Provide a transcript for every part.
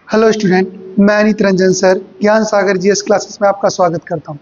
Hello student, मैं Anit Ranjan sir ज्ञान सागर GS classes में आपका स्वागत करता हूं।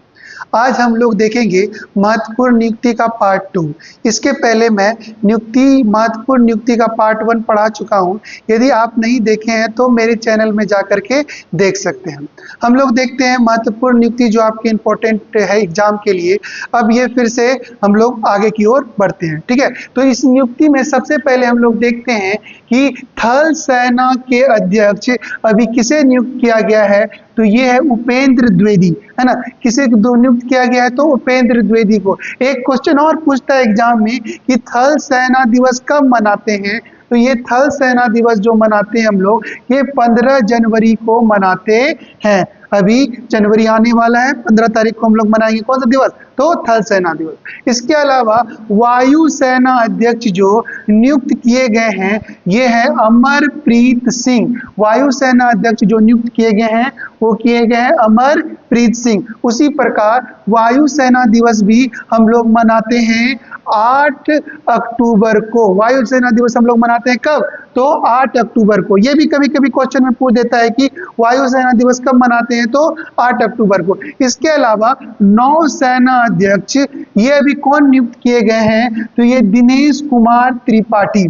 आज हम लोग देखेंगे महत्वपूर्ण नियुक्ति का पार्ट 2। इसके पहले मैं महत्वपूर्ण नियुक्ति का पार्ट 1 पढ़ा चुका हूं। यदि आप नहीं देखे हैं तो मेरे चैनल में जा करके देख सकते हैं। हम लोग देखते हैं महत्वपूर्ण नियुक्ति जो आपके इम्पोर्टेंट है एग्जाम के लिए। अब ये फिर से हम लोग आगे की ओर बढ़ते हैं, ठीक है। तो इस नियुक्ति में सबसे पहले हम लोग देखते हैं कि थल सेना के अध्यक्ष अभी किसे नियुक्त किया गया है, तो ये है उपेंद्र द्विवेदी, है ना। किसे नियुक्त किया गया है, तो उपेंद्र द्विवेदी को। एक क्वेश्चन और पूछता है एग्जाम में कि थल सेना दिवस कब मनाते हैं, तो ये थल सेना दिवस जो मनाते हैं हम लोग, ये 15 जनवरी को मनाते हैं। अभी जनवरी आने वाला है, 15 तारीख को हम लोग मनाएंगे कौन सा दिवस, तो थल सेना दिवस। इसके अलावा वायु सेना अध्यक्ष जो नियुक्त किए गए हैं, ये है अमरप्रीत सिंह। वायु सेना अध्यक्ष जो नियुक्त किए गए हैं वो किए गए हैं अमरप्रीत सिंह। उसी प्रकार वायु सेना दिवस भी हम लोग मनाते हैं 8 अक्टूबर को। वायु सेना दिवस हम लोग मनाते हैं कब, तो 8 अक्टूबर को। ये भी कभी कभी क्वेश्चन में पूछ देता है कि वायु सेना दिवस कब मनाते हैं, तो 8 अक्टूबर को। इसके अलावा नौसेना अध्यक्ष ये अभी कौन नियुक्त किए गए हैं, तो ये दिनेश कुमार त्रिपाठी।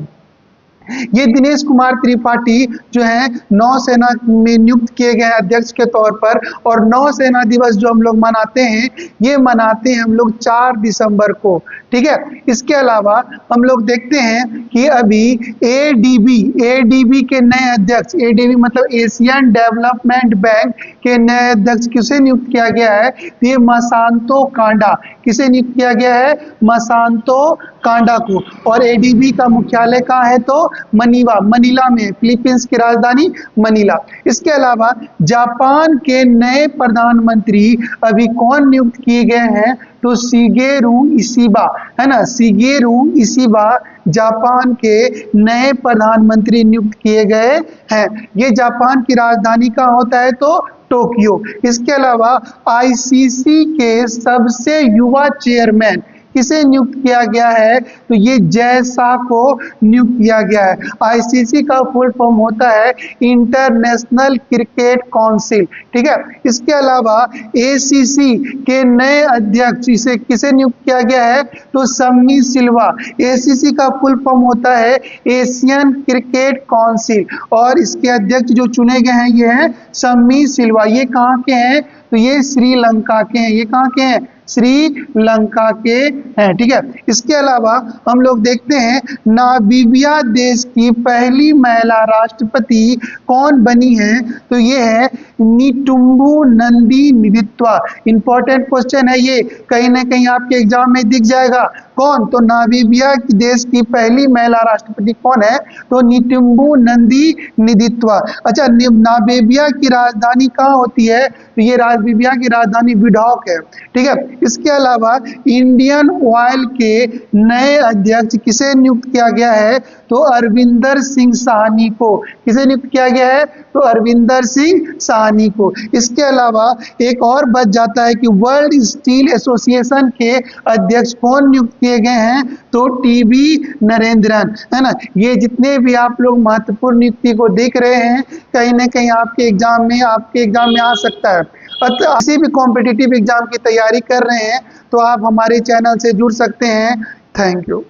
ये दिनेश कुमार त्रिपाठी जो है नौसेना में नियुक्त किए गए अध्यक्ष के तौर पर। और नौसेना दिवस जो हम लोग मनाते हैं, ये मनाते हैं हम लोग 4 दिसंबर को, ठीक है। इसके अलावा हम लोग देखते हैं कि अभी एडीबी के नए अध्यक्ष, एडीबी मतलब एशियन डेवलपमेंट बैंक के नए अध्यक्ष किसे नियुक्त किया गया है, ये मसांतो कांडा। किसे नियुक्त किया गया है, मसांतो कांडा को। और एडीबी का मुख्यालय कहाँ है, तो मनीला में, फिलीपींस की राजधानी मनीला। इसके अलावा जापान के नए प्रधानमंत्री अभी कौन नियुक्त किए गए हैं, तो शिगेरू इशिबा, है ना। शिगेरू इशिबा जापान के नए प्रधानमंत्री नियुक्त किए गए हैं। ये जापान की राजधानी कहाँ होता है, तो टोक्यो। इसके अलावा आईसीसी के सबसे युवा चेयरमैन किसे नियुक्त किया गया है, तो ये जय शाह को नियुक्त किया गया है। आईसीसी का फुल फॉर्म होता है इंटरनेशनल क्रिकेट काउंसिल, ठीक है। इसके अलावा एसीसी के नए अध्यक्ष इसे किसे नियुक्त किया गया है, तो सम्मी सिल्वा। एसीसी का फुल फॉर्म होता है एशियन क्रिकेट काउंसिल। और इसके अध्यक्ष जो चुने गए हैं ये हैं सम्मी सिल्वा। ये कहाँ के हैं, तो ये श्रीलंका के हैं। ये कहाँ के हैं, श्रीलंका के हैं, ठीक है। इसके अलावा हम लोग देखते हैं नामीबिया देश की पहली महिला राष्ट्रपति कौन बनी है, तो ये है निटुम्बू नंदी निदित्वा। इंपॉर्टेंट क्वेश्चन है ये, कहीं ना कहीं आपके एग्जाम में दिख जाएगा। कौन, तो नामीबिया देश की पहली महिला राष्ट्रपति कौन है, तो निटुम्बू नंदी निदित्वा। अच्छा, नामीबिया की राजधानी कहाँ होती है, तो ये नामीबिया की राजधानी विंडहॉक है, ठीक है। इसके अलावा इंडियन ऑयल के नए अध्यक्ष किसे नियुक्त किया गया है, तो अरविंदर सिंह साहनी को। किसे नियुक्त किया गया है, तो अरविंदर सिंह साहनी को। इसके अलावा एक और बच जाता है कि वर्ल्ड स्टील एसोसिएशन के अध्यक्ष कौन नियुक्त किए गए हैं, तो टीबी नरेंद्रन, है ना। ये जितने भी आप लोग महत्वपूर्ण नियुक्ति को देख रहे हैं, कहीं ना कहीं आपके एग्जाम में आ सकता है। किसी भी कॉम्पिटिटिव एग्जाम की तैयारी कर रहे हैं तो आप हमारे चैनल से जुड़ सकते हैं। Thank you.